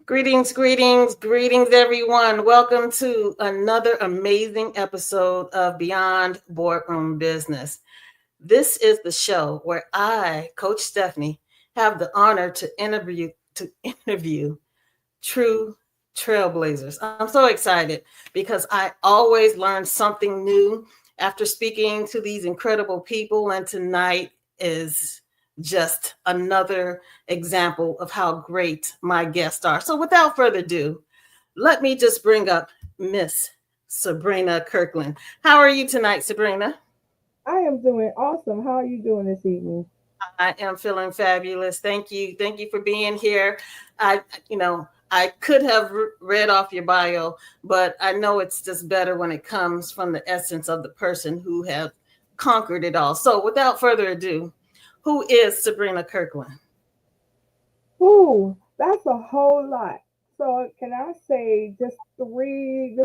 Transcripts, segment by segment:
Greetings, greetings, greetings, everyone. Welcome to another amazing episode of Beyond Boardroom Business. This is the show where I, Coach Stephanie, have the honor to interview true trailblazers. I'm so excited because I always learn something new after speaking to these incredible people, and tonight is just another example of how great my guests are. So without further ado, let me just bring up Miss Sabrina Kirkland. How are you tonight, Sabrina? I am doing awesome. How are you doing this evening? I am feeling fabulous. Thank you. Thank you for being here. I could have read off your bio, but I know it's just better when it comes from the essence of the person who have conquered it all. So without further ado, who is Sabrina Kirkland? Ooh, that's a whole lot. So can I say just three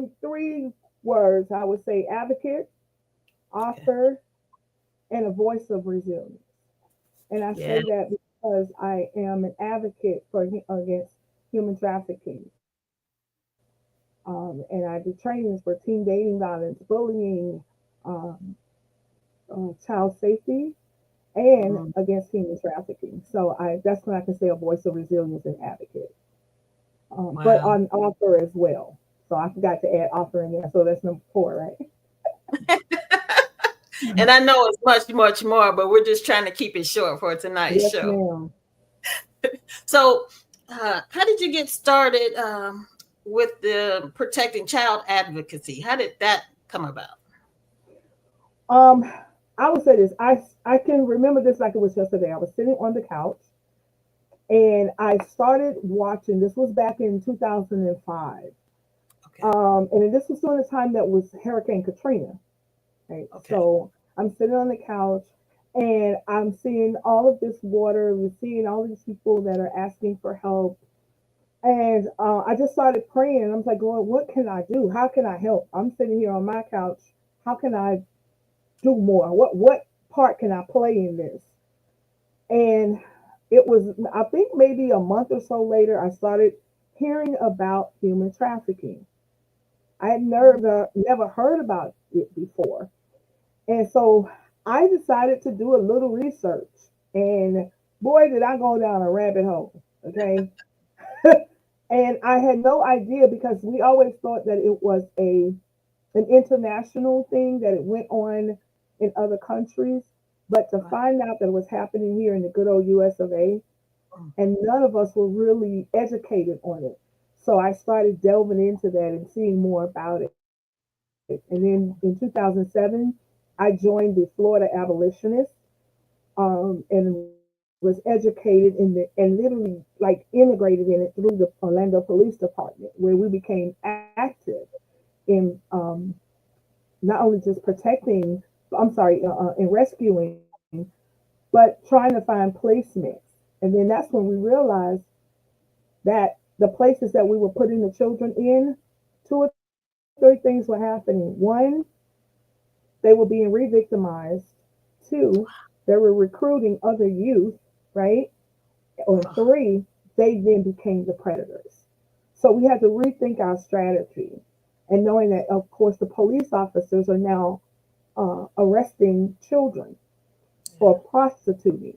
words? I would say advocate, Okay. author, and a voice of resilience. And I Yeah. say that because I am an advocate against human trafficking. And I do trainings for teen dating violence, bullying, um, child safety, and Mm, against human trafficking. So that's when I can say a voice of resilience and advocate. But wow. on author as well. So I forgot to add author in there. So that's number four, right? And I know it's much, much more, but we're just trying to keep it short for tonight's Yes, show. ma'am. So, how did you get started with the protecting child advocacy? How did that come about? Um, I would say this. I can remember this like it was yesterday. I was sitting on the couch and I started watching. This was back in 2005. Okay. And this was during the time that was Hurricane Katrina. Right. Okay. So I'm sitting on the couch and I'm seeing all of this water. We're seeing all these people that are asking for help. And I just started praying. And I was like, Lord, what can I do? How can I help? I'm sitting here on my couch. How can I do more? What part can I play in this? And it was, I think maybe a month or so later, I started hearing about human trafficking. I had never heard about it before. And so I decided to do a little research. And boy, did I go down a rabbit hole. Okay. And I had no idea because we always thought that it was an international thing, that it went on in other countries. But to Wow. find out that it was happening here in the good old US of A, and none of us were really educated on it. So I started delving into that and seeing more about it. And then in 2007, I joined the Florida Abolitionists, and was educated in the and literally like integrated in it through the Orlando Police Department, where we became active in not only just protecting, in rescuing, but trying to find placements. And then that's when we realized that the places that we were putting the children in, two or three things were happening. One, they were being re-victimized. Two, they were recruiting other youth, right? Or three, they then became the predators. So we had to rethink our strategy. And knowing that, of course, the police officers are now arresting children for prostituting.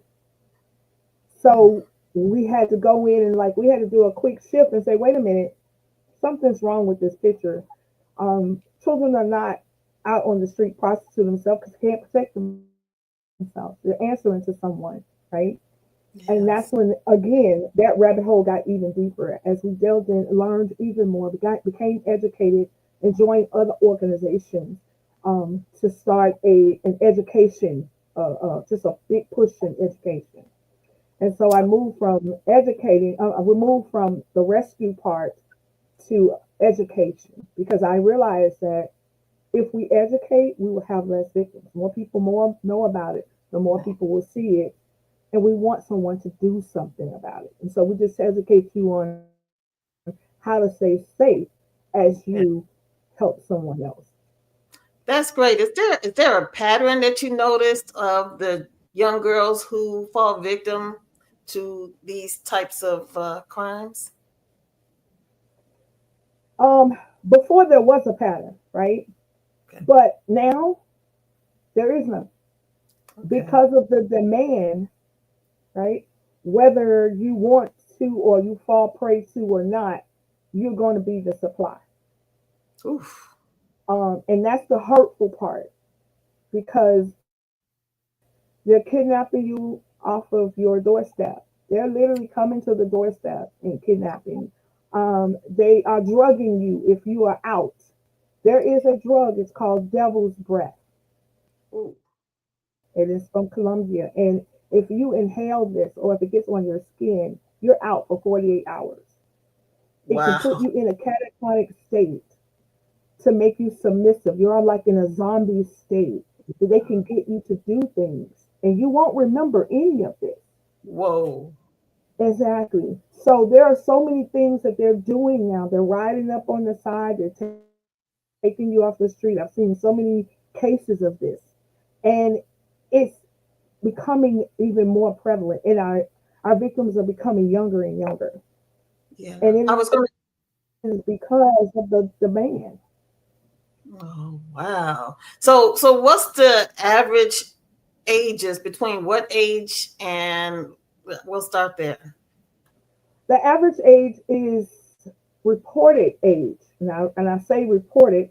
So we had to go in and like we had to do a quick shift and say, wait a minute, something's wrong with this picture. Children are not out on the street prostituting themselves because they can't protect themselves. They're answering to someone, right? And that's when, Yes. again, that rabbit hole got even deeper as we delved in, learned even more, became educated, and joined other organizations to start an education, just a big push in education. And so I moved from educating, we moved from the rescue part to education because I realized that if we educate, we will have less victims. More people more know about it, the more people will see it, and we want someone to do something about it. And so we just educate you on how to stay safe as you help someone else. That's great. Is there a pattern that you noticed of the young girls who fall victim to these types of crimes? Um, Before there was a pattern, right? Okay. But now there is none Okay. because of the demand, right? Whether you want to or you fall prey to or not, you're going to be the supply. Oof. And that's the hurtful part because they're kidnapping you off of your doorstep. They're literally coming to the doorstep and kidnapping. They are drugging you if you are out. There is a drug, it's called devil's breath. Ooh. It is from Colombia. And if you inhale this or if it gets on your skin, you're out for 48 hours. It can put Wow. you in a catatonic state to make you submissive. You're like in a zombie state. So they can get you to do things and you won't remember any of this. Whoa. Exactly. So there are so many things that they're doing now. They're riding up on the side, they're taking you off the street. I've seen so many cases of this. And it's becoming even more prevalent. And our victims are becoming younger and younger. Yeah. And it I is was going to. because of the demand. Oh, wow. So what's the average ages between what age and we'll start there. The average age is reported age. Now, and I say reported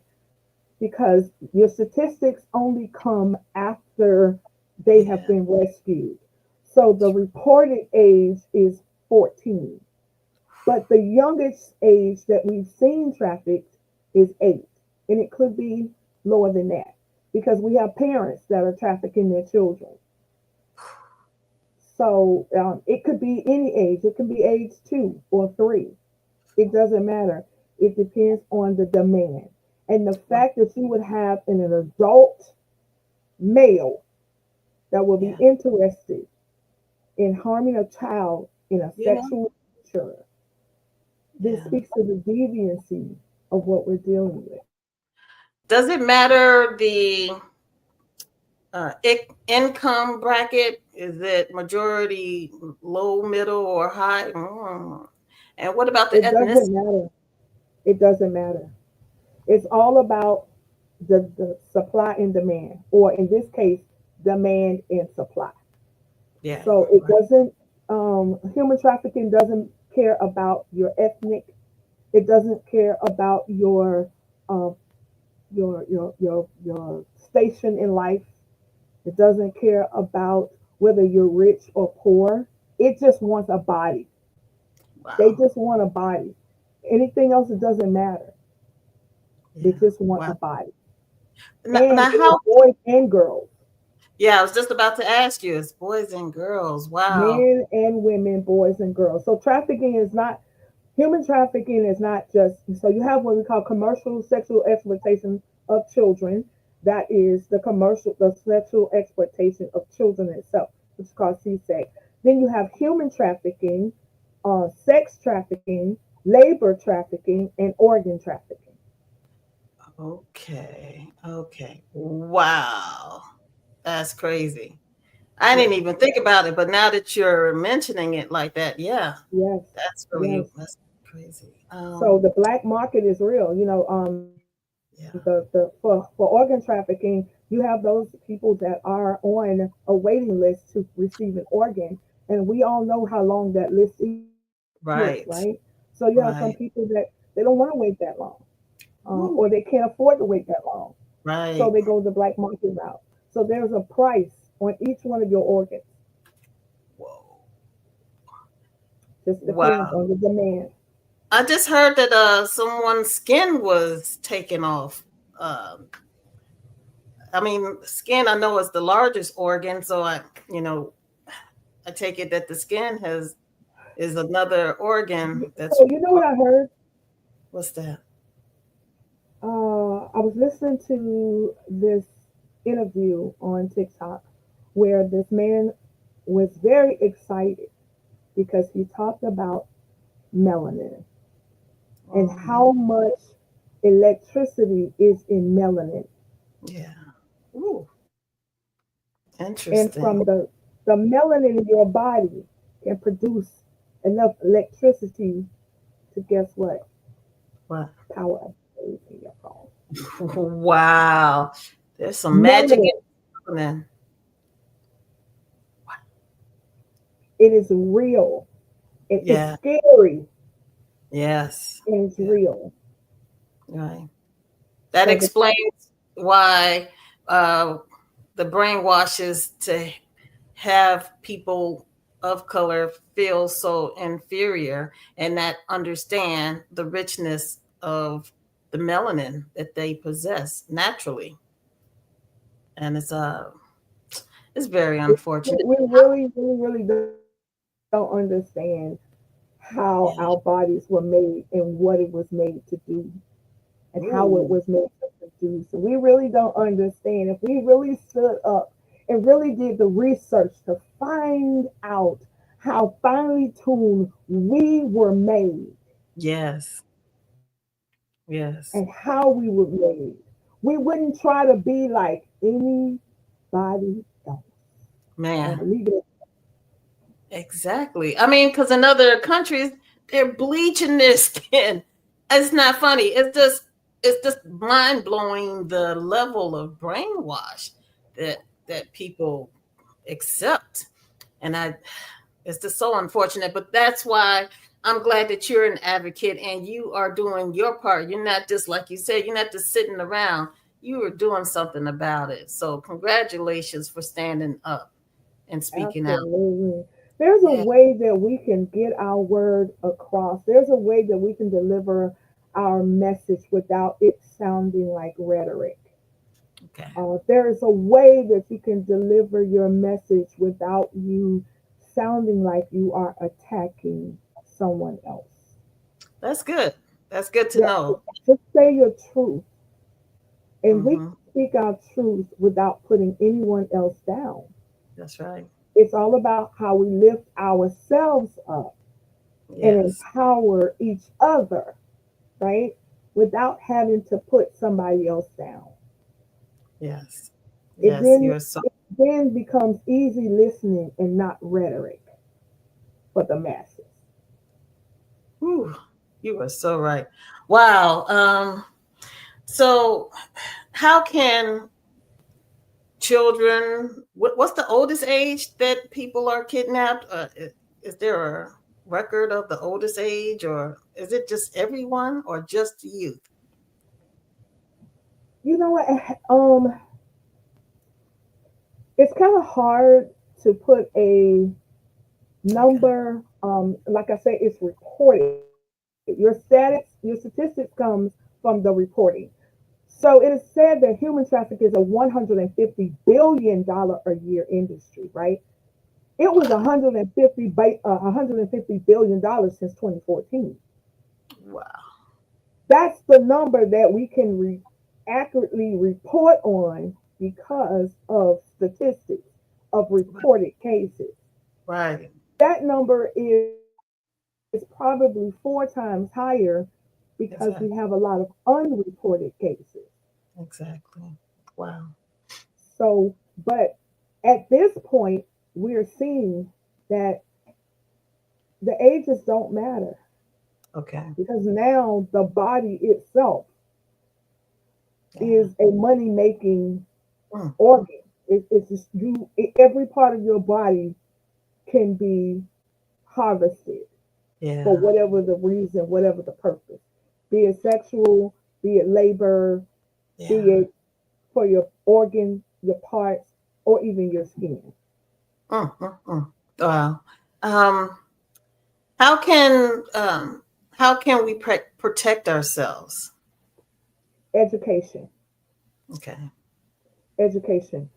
because your statistics only come after they have Yeah. been rescued. So the reported age is 14. But the youngest age that we've seen trafficked is 8. And it could be lower than that because we have parents that are trafficking their children. So it could be any age. It could be age 2 or 3. It doesn't matter. It depends on the demand. And the fact that you would have an adult male that will be Yeah. interested in harming a child in a Yeah. sexual nature, this Yeah. speaks to the deviancy of what we're dealing with. Does it matter the income bracket? Is it majority low, middle, or high? And what about the It doesn't ethnicity? matter. It doesn't matter. It's all about the supply and demand, or in this case, demand and supply. Yeah. So it Right. doesn't, human trafficking doesn't care about your ethnic, it doesn't care about uh, your station in life. It doesn't care about whether you're rich or poor. It just wants a body. They Wow. just want a body. Anything else, it doesn't matter. They Yeah. just want Wow. a body. Now And it is how? boys and girls, Yeah, I was just about to ask you. It's boys and girls. Wow. men and women, boys and girls. So trafficking is not, human trafficking is not just, so you have what we call commercial sexual exploitation of children. That is the sexual exploitation of children itself, which is called CSEC. Then you have human trafficking, sex trafficking, labor trafficking, and organ trafficking. Okay. Okay. Wow. That's crazy. I didn't Yes, even think about it, but now that you're mentioning it like that, yeah, yes, yes. that's crazy. So the black market is real. Yeah. For organ trafficking, you have those people that are on a waiting list to receive an organ, and we all know how long that list is, right? Right. So you have some people that Right. they don't want to wait that long, or they Woo. can't afford to wait that long, so they Right. go the black market route. So there's a price on each one of your organs. Whoa. Just depends Wow. on the demand. I just heard that someone's skin was taken off. Um, I mean, skin I know is the largest organ, so you know, I take it that the skin has is another organ that's So you know what I heard? what's that? I was listening to this interview on TikTok where this man was very excited because he talked about melanin and Hmm. how much electricity is in melanin. Yeah. Ooh, And interesting. from the melanin in your body can produce enough electricity to guess what? Wow. Power of faith in your phone. Wow. There's some magic Melanin, in it. it is real. It's Yeah. scary Yes. and it's Yeah. real. Right. That So the explains why uh, the brainwashes to have people of color feel so inferior and not understand the richness of the melanin that they possess naturally. And it's very unfortunate. we really don't understand how our Yeah. bodies were made and what it was made to do and how it was Ooh. made to produce. And we really don't understand. If we really stood up and really did the research to find out how finely tuned we were made Yes. Yes. and how we were made, we wouldn't try to be like anybody else. I want Man. to leave it. Exactly. I mean, because in other countries, they're bleaching their skin. It's not funny. It's just mind blowing the level of brainwash that people accept. And it's just so unfortunate. But that's why I'm glad that you're an advocate and you are doing your part. You're not just like you said, you're not just sitting around. You are doing something about it. So congratulations for standing up and speaking out. Absolutely. There's a Yeah. way that we can get our word across. There's a way that we can deliver our message without it sounding like rhetoric. Okay. There is a way that you can deliver your message without you sounding like you are attacking someone else. That's good. That's good to Yeah, know. just say your truth. And we Hmm. can speak our truth without putting anyone else down. That's right. It's all about how we lift ourselves up and Yes. empower each other, right? Without having to put somebody else down. Yes. It Yes. then You're so. it then becomes easy listening and not rhetoric for the masses. Whew, you are so right. Wow. So, how can children? What's the oldest age that people are kidnapped? Is there a record of the oldest age, or is it just everyone, or just youth? You know what? It's kind of hard to put a Okay. number. Like I say, it's reported. Your statistics comes from the reporting. So it is said that human trafficking is a $150 billion a year industry, right? It was Wow. 150 billion dollars since 2014. Wow. That's the number that we can accurately report on because of statistics of reported cases. Right. That number is probably 4 times higher because we have a Exactly. lot of unreported cases. Exactly. Wow. So, but at this point, we're seeing that the ages don't matter Okay. because now the body itself Yeah. is a money making Mm. organ. It's just every part of your body can be harvested for Yeah. whatever the reason, whatever the purpose, be it sexual, be it labor, be Yeah. it for your organ, your parts, or even your skin. Mm. Wow. Um, how can we protect ourselves? Education, Okay. education.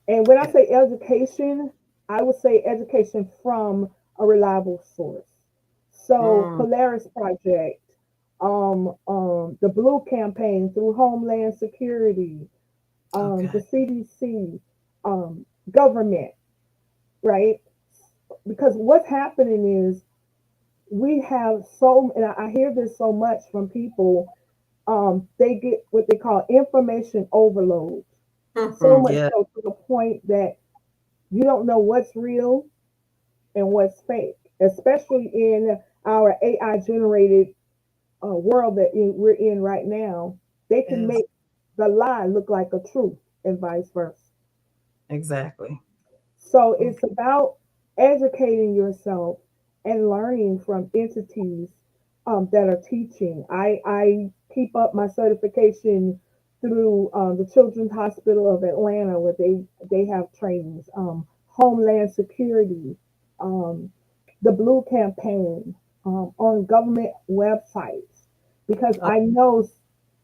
And when I Yeah. say education, I would say education from a reliable source. So Mm, Polaris Project, the Blue Campaign through Homeland Security, the okay. CDC, government, right? Because what's happening is we have and I hear this so much from people, they get what they call information overload. So much Yeah. so to the point that you don't know what's real and what's fake, especially in our AI generated world that we're in right now, they can Yes, make the lie look like a truth and vice versa. exactly. So Okay. it's about educating yourself and learning from entities that are teaching. I keep up my certification through the Children's Hospital of Atlanta, where they have trainings, Homeland Security, um, the Blue Campaign, on government websites, because Oh, I know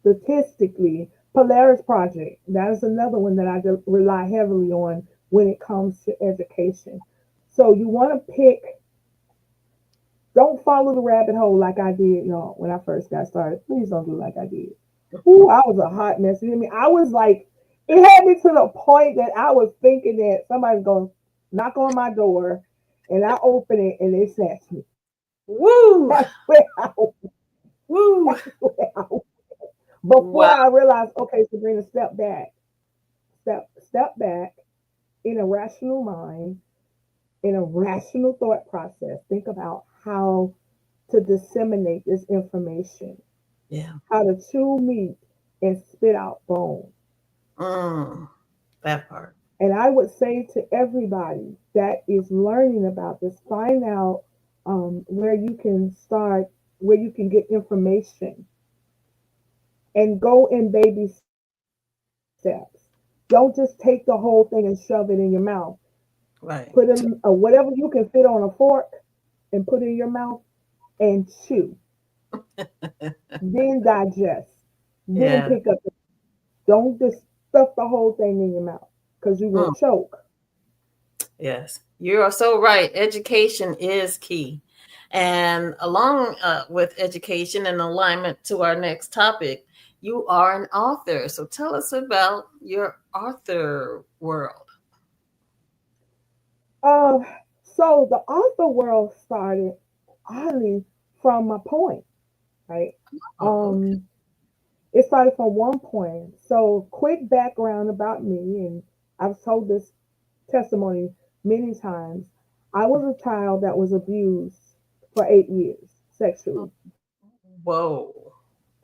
statistically, Polaris Project, that is another one that I rely heavily on when it comes to education. So you want to pick, don't follow the rabbit hole like I did, y'all, when I first got started. Please don't do like I did. Ooh, I was a hot mess. You know what I mean? I was like, it had me to the point that I was thinking that somebody's going to knock on my door, and I open it and they snatch me. woo, That's where I was. woo. That's where I was. Before Wow. I realized, okay, Sabrina, step back, step back in a rational mind, in a rational thought process. Think about how to disseminate this information, Yeah. how to chew meat and spit out bone. Mm, that part. And I would say to everybody that is learning about this, find out where you can start, where you can get information, and go in baby steps. Don't just take the whole thing and shove it in your mouth. Put in Right. whatever you can fit on a fork and put in your mouth and chew, then digest, then Yeah. pick up. Don't just stuff the whole thing in your mouth because you're Mm, going to choke. yes. You are so right. Education is key. And along with education and alignment to our next topic, you are an author. So tell us about your author world. Uh, so the author world started oddly from my poem, right? Oh, okay. Um, it started from one poem. So quick background about me, and I've told this testimony many times. I was a child that was abused for 8 years sexually. Whoa.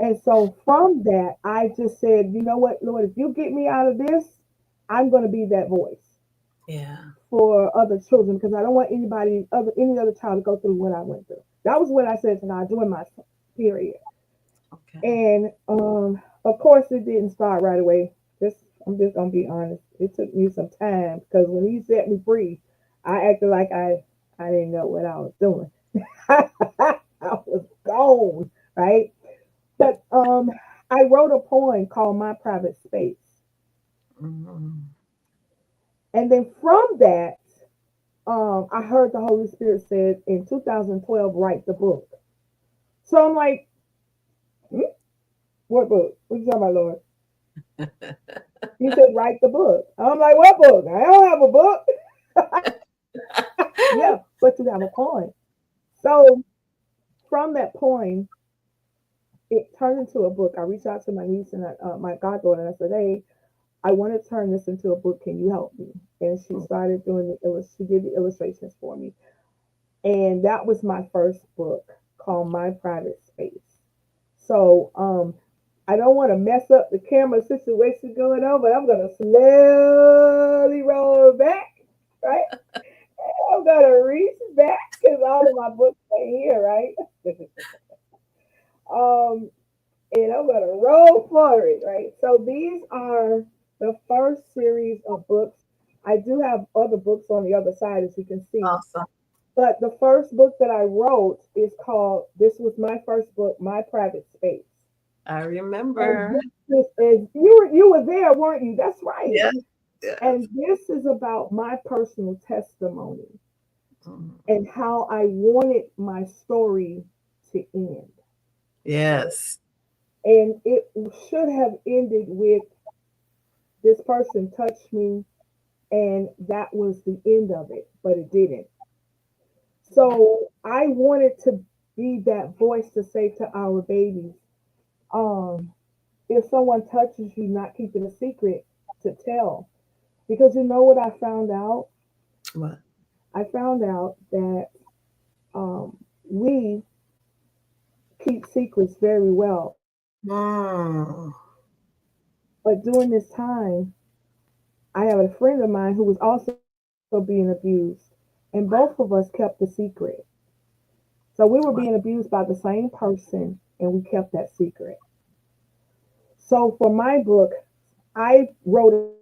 And so from that, I just said, you know what, Lord, if you get me out of this, I'm going to be that voice Yeah. for other children because I don't want any other child to go through what I went through. That was what I said to God during my period. Okay. And of course, it didn't start right away. I'm just gonna be honest. It took me some time because when He set me free, I acted like I didn't know what I was doing. I was gone, right? But I wrote a poem called My Private Space. Mm, And then from that, I heard the Holy Spirit said in 2012, write the book. So I'm like, hmm? What book? What you talking about, Lord? He said, write the book. I'm like, what book? I don't have a book. Yeah, but you have a poem. So from that poem, it turned into a book. I reached out to my niece and my goddaughter, and I said, hey, I want to turn this into a book. Can you help me? And she started doing she did the illustrations for me. And that was my first book called My Private Space. So I don't want to mess up the camera situation going on, but I'm gonna slowly roll back, right? I'm gonna reach back because all of my books are here, right? um, and I'm gonna roll forward, right? So these are the first series of books. I do have other books on the other side, as you can see. awesome. But the first book that I wrote is called, this was my first book, My Private Space. I And remember. this is, you were there, weren't you? That's right. Yes. Yes. And this is about my personal testimony Mm, and how I wanted my story to end. yes. And it should have ended with this person touched me and that was the end of it, but it didn't. So I wanted to be that voice to say to our babies, um, if someone touches you, not keep it a secret, to tell. Because you know what I found out? What? I found out that we keep secrets very well. Mm. But during this time, I have a friend of mine who was also being abused, and both of us kept the secret. So we were being Wow. abused by the same person, and we kept that secret. So for my book, I wrote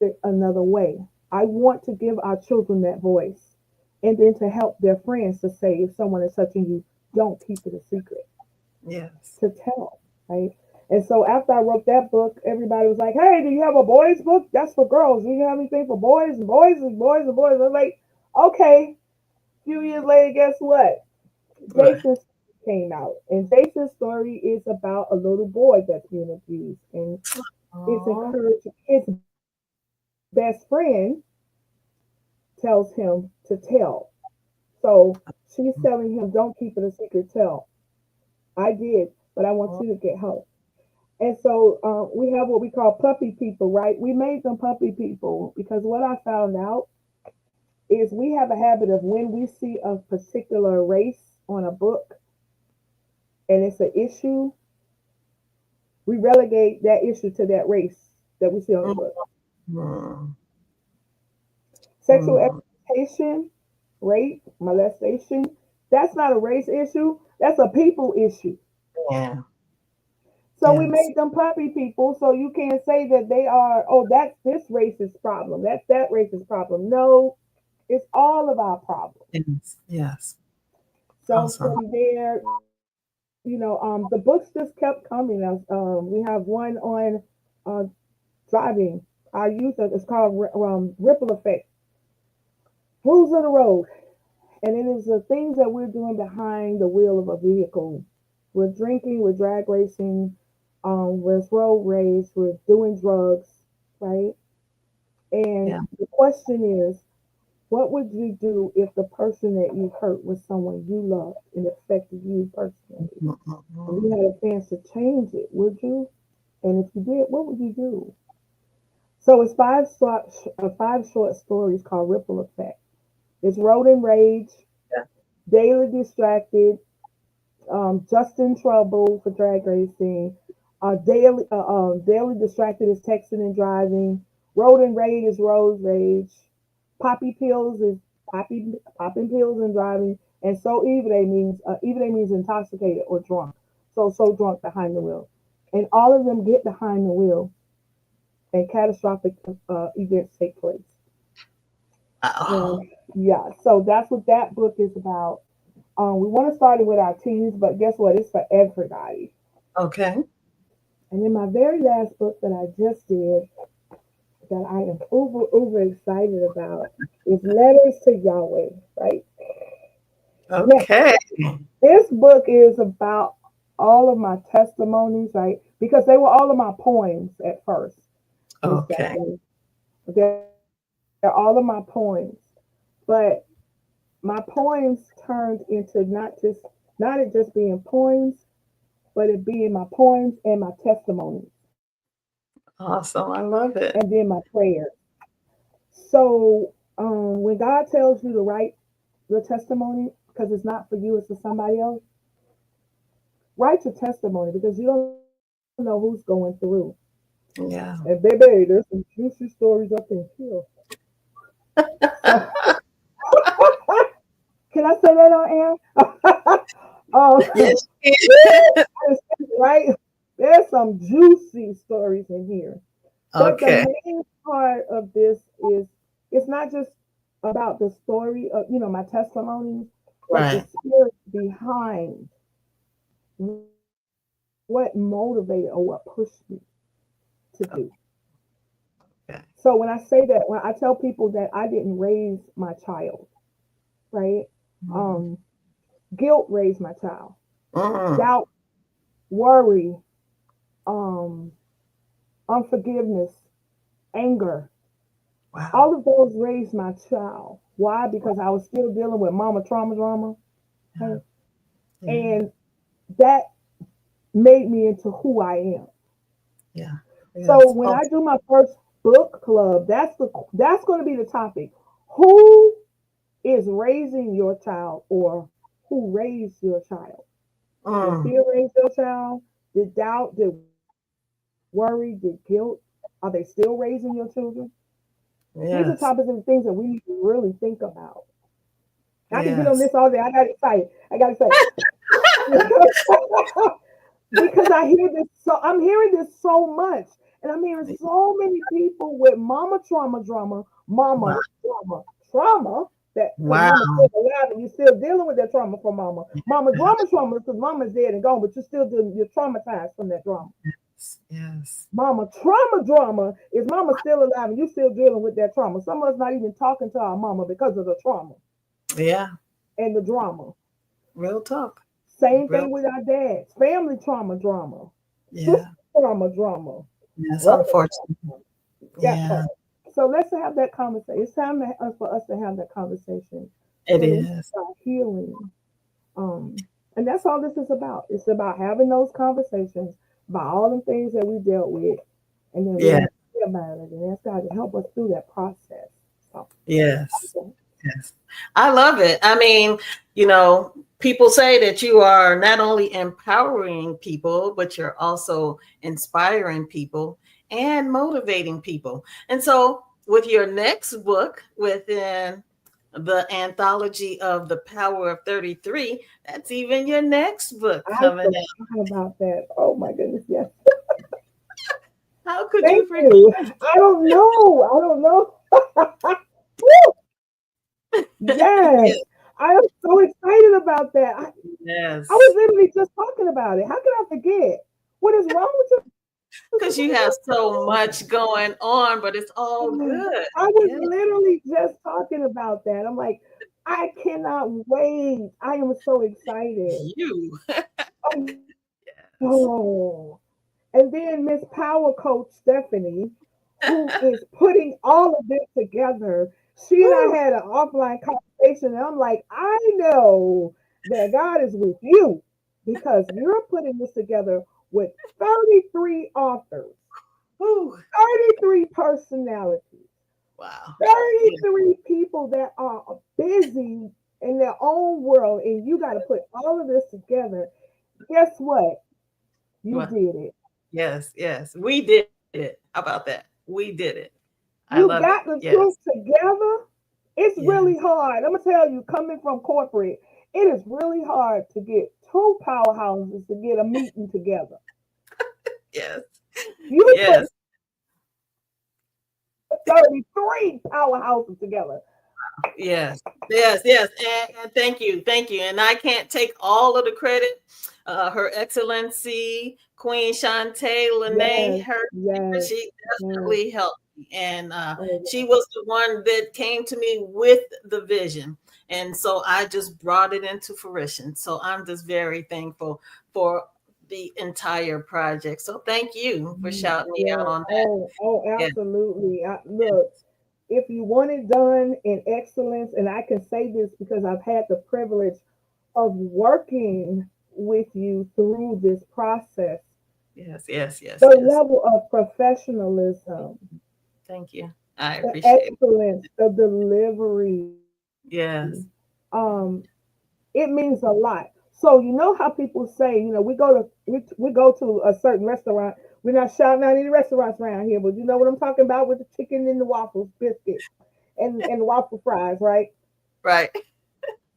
it another way. I want to give our children that voice, and then to help their friends to say if someone is touching you, don't keep it a secret, Yes. to tell, right? And so after I wrote that book, everybody was like, "Hey, do you have a boys book? That's for girls. Do you have anything for boys and boys and boys and boys?" I was like, "Okay." A few years later, guess what? Right. Jason's came out, and Jason's story is about a little boy that's being abused, and it's Oh. encouraging. His best friend tells him to tell. So she's telling him, "Don't keep it a secret. Tell." I did, but I want you to get help. And so we have what we call puppy people, right? We made them puppy people because what I found out is we have a habit of when we see a particular race on a book and it's an issue, we relegate that issue to that race that we see on the book. Mm. Sexual Mm. exploitation, rape, molestation, that's not a race issue, that's a people issue. Yeah. So we Yes. made them puppy people, so you can't say that they are, oh, that's this racist problem, that's that racist problem. No, it's all of our problems. Yes. Yes. So Awesome. from there, the books just kept coming. We have one on uh, driving. I use it. It's called Ripple Effect. Rules of the road, and it is the things that we're doing behind the wheel of a vehicle. We're drinking, we're drag racing, we're road rage, we're doing drugs, right? And Yeah. the question is, what would you do if the person that you hurt was someone you loved and it affected you personally? Mm, mm, And mm. you had a chance to change it, would you? And if you did, what would you do? So it's five short stories called Ripple Effect. It's Road and Rage, Yeah. Daily Distracted, Just in Trouble for drag racing, Daily Distracted is texting and driving, Road and Rage is road rage, Poppy Pills is popping pills and driving, and so evil day means intoxicated or drunk. So drunk behind the wheel, and all of them get behind the wheel, and catastrophic events take place. Oh. Yeah, so that's what that book is about. We want to start it with our teens, but guess what? It's for everybody. Okay. And then my very last book that I just did, that I am over excited about, is Letters to Yahweh. Right now, Okay. this book is about all of my testimonies, right? Because they were all of my poems at first, Miss Okay. Stephanie. They're all of my poems, but my poems turned into not it just being poems, but it being my poems and my testimonies, Awesome. I love it. and then my prayers. So when God tells you to write your testimony, because it's not for you, it's for somebody else, write your testimony because you don't know who's going through. And Yeah. baby, there's some juicy stories up in here. So can I say that on air? Yes. Right? There's some juicy stories in here. But the Okay. main part of this is it's not just about the story of, my testimony, but the Right. spirit behind what motivated or what pushed me to do. Okay. So when I say that, when I tell people that I didn't raise my child, right? Mm. Um, Guilt raised my child. Mm. Doubt, worry, um, unforgiveness, anger, Wow. all of those raised my child. Why? Because I was still dealing with mama trauma, Yeah. okay? Yeah. And that made me into who I am. Yeah. So Yes. when I Awesome. do my first book club, that's going to be the topic. Who is raising your child, or who raised your child? Did Mm. fear raise your child? Did doubt? Did worry? Did guilt? Are they still raising your children? These are topics and Yes. things that we need to really think about. I can get on this Yes. all day. I got excited. I got excited. Because I hear this so I'm hearing this so much. And I'm hearing so many people with mama trauma drama, Wow. mama trauma, that because Wow. mama's still alive and you're still dealing with that trauma from mama. Mama trauma because mama's dead and gone, but you're still dealing, you're traumatized from that drama. Yes. Yes. Mama trauma drama is mama still alive and you still dealing with that trauma. Some of us not even talking to our mama because of the trauma Yeah. and the drama. Real talk. Same Real. thing with our dads. Family trauma drama. Sister Yeah. drama. Yes. Brother Unfortunate. trauma. That Yeah. part. So let's have that conversation. It's time for us to have that conversation It so that we can is. start healing. And that's all this is about. It's about having those conversations about all the things that we dealt with, and then we Yeah. have to pray about it and ask God to help us through that process. So, Yes. Yes. I love it. I mean, people say that you are not only empowering people, but you're also inspiring people and motivating people. And so, with your next book within the anthology of the Power of 33, that's even your next book I coming out. forgot about that. Oh my goodness, yes. How could you Thank forget? you. I don't know. I don't know. Yes. Yes. I am so excited about that. I was Yes. literally just talking about it. How can I forget? What is wrong with you, Sister Because you have so Sabrina? much going on, but it's all good. I was Yeah. literally just talking about that. I'm like, I cannot wait. I am so excited. You. Yes. Oh. And then Miss Power Coach Stephanie, who is putting all of this together. She and I Woo. had an offline conversation, and I'm like, I know that God is with you because you're putting this together with 33 authors, Woo. 33 personalities, Wow. Yeah. 33 people that are busy in their own world, and you got to put all of this together. Guess what? You Well, did it. yes, yes. We did it. How about that? We did it. I love You it. got the Yes. truth together. It's Yes. really hard. I'm gonna tell you, coming from corporate, it is really hard to get two powerhouses to get a meeting together. Yes. You put Yes. 33 powerhouses together. Yes, yes, yes, and thank you, thank you. And I can't take all of the credit. Her Excellency Queen Shantae Lene, Yes, her yes, she yes. definitely helped me, and Oh, she was the one that came to me with the vision, and so I just brought it into fruition. So I'm just very thankful for the entire project. So thank you for shouting me out yeah. on that. Oh, Yeah, absolutely. Look, if you want it done in excellence, and I can say this because I've had the privilege of working with you through this process, yes, yes, the yes, yes. level of professionalism, Thank you. I the appreciate it. excellence, the delivery, Yes. um, it means a lot. So you know how people say, we go to a certain restaurant. We're not shouting out any restaurants around here, but you know what I'm talking about with the chicken and the waffles, biscuits, and waffle fries, right? Right.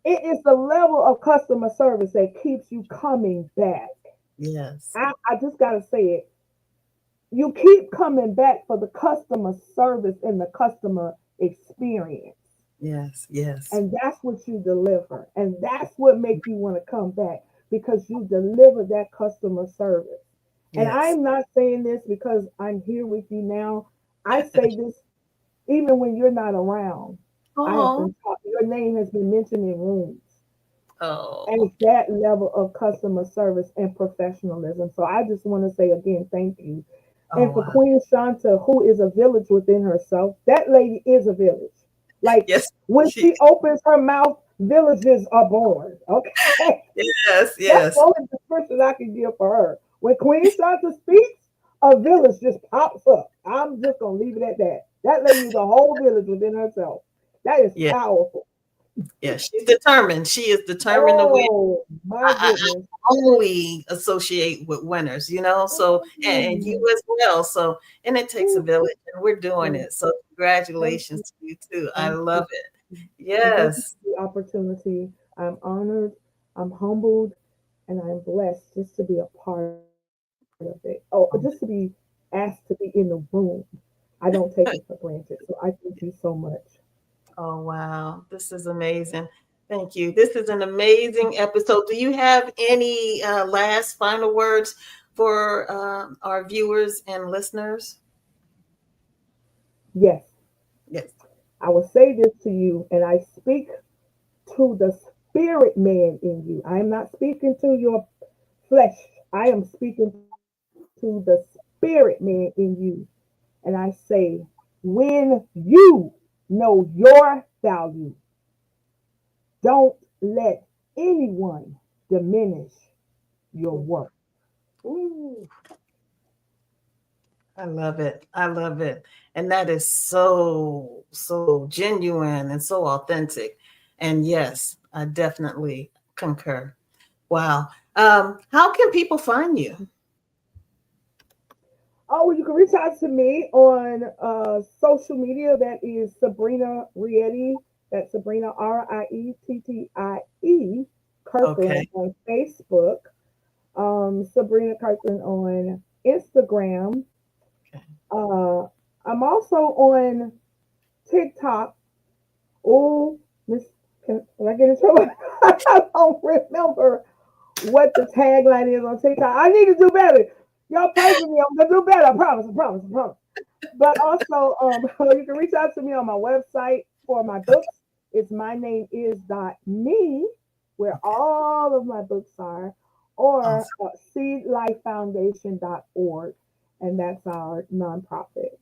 It is the level of customer service that keeps you coming back. Yes. I just gotta say it. You keep coming back for the customer service and the customer experience. Yes. Yes. And that's what you deliver. And that's what makes you want to come back because you deliver that customer service. And Yes. I'm not saying this because I'm here with you now. I say this even when you're not around. I have Oh. been taught, your name has been mentioned in rooms. And Oh. it's that level of customer service and professionalism. So I just want to say again, thank you. Oh And for wow. Queen Shanta, who is a village within herself, that lady is a village. Like Yes. when She. she opens her mouth, villages are born. Okay. Yes. That's the Yes. only description I can give for her. When Queen Shanta speaks, a village just pops up. I'm just gonna leave it at that. That lady is a whole village within herself. That is Yeah. powerful. Yeah, she's determined. She is determined to win. Oh my I goodness. only associate with winners, so and you Mm, as well. So and it takes a ooh, village, and we're doing mm, it. So thank congratulations you, to you too. I thank love you, it. and thank you Yes. for the opportunity. I'm honored, I'm humbled, and I'm blessed just to be a part of it. Oh, just to be asked to be in the room. I don't take it for granted. So I thank you so much. Oh wow, this is amazing. Thank you. This is an amazing episode. Do you have any last final words for our viewers and listeners? Yes, Yes. I will say this to you, and I speak to the spirit man in you. I am not speaking to your flesh. I am speaking to the spirit man in you. And I say, when you know your value, don't let anyone diminish your worth. Ooh, I love it. I love it. And that is so, so genuine and so authentic. And yes, I definitely concur. Wow. How can people find you? Oh, well, you can reach out to me on social media. That is Sabrina Rietti. That's Sabrina Riettie Okay. Kirkland on Facebook. Sabrina Kirkland on Instagram. Okay. Uh, I'm also on TikTok. Oh, Miss, can I get in trouble? I don't remember what the tagline is on TikTok. I need to do better. Y'all pray for me. I'm gonna do better. I promise. I promise. I promise. But also, you can reach out to me on my website for my books. It's my name is .me, where Okay. all of my books are, or Awesome. seedlifefoundation.org, and that's our nonprofit.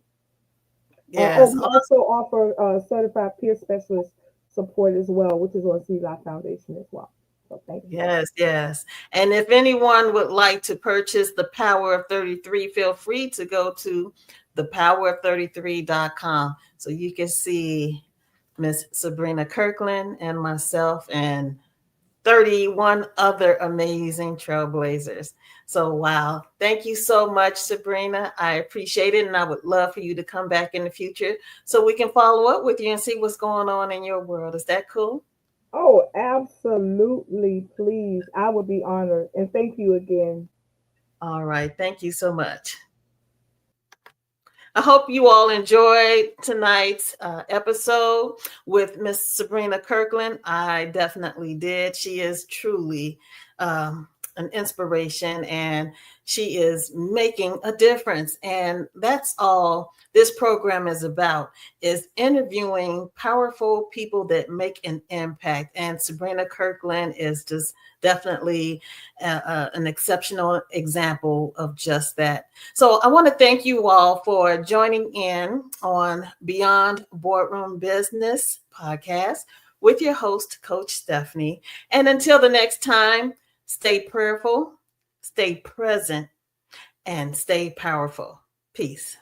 Oh, Yes. we also offer certified peer specialist support as well, which is on Seed Life Foundation as well. So thank you. Yes, yes. And if anyone would like to purchase The Power of 33, feel free to go to thepowerof33.com so you can see Miss Sabrina Kirkland and myself and 31 other amazing trailblazers. So, wow. Thank you so much, Sabrina. I appreciate it. And I would love for you to come back in the future so we can follow up with you and see what's going on in your world. Is that cool? Oh, absolutely. Please. I would be honored. And thank you again. All right. Thank you so much. I hope you all enjoyed tonight's episode with Miss Sabrina Kirkland. I definitely did. She is truly an inspiration and she is making a difference. And that's all this program is about, is interviewing powerful people that make an impact. And Sabrina Kirkland is just definitely an exceptional example of just that. So I want to thank you all for joining in on Beyond Boardroom Business podcast with your host, Coach Stephanie. And until the next time, stay prayerful, stay present, and stay powerful. Peace.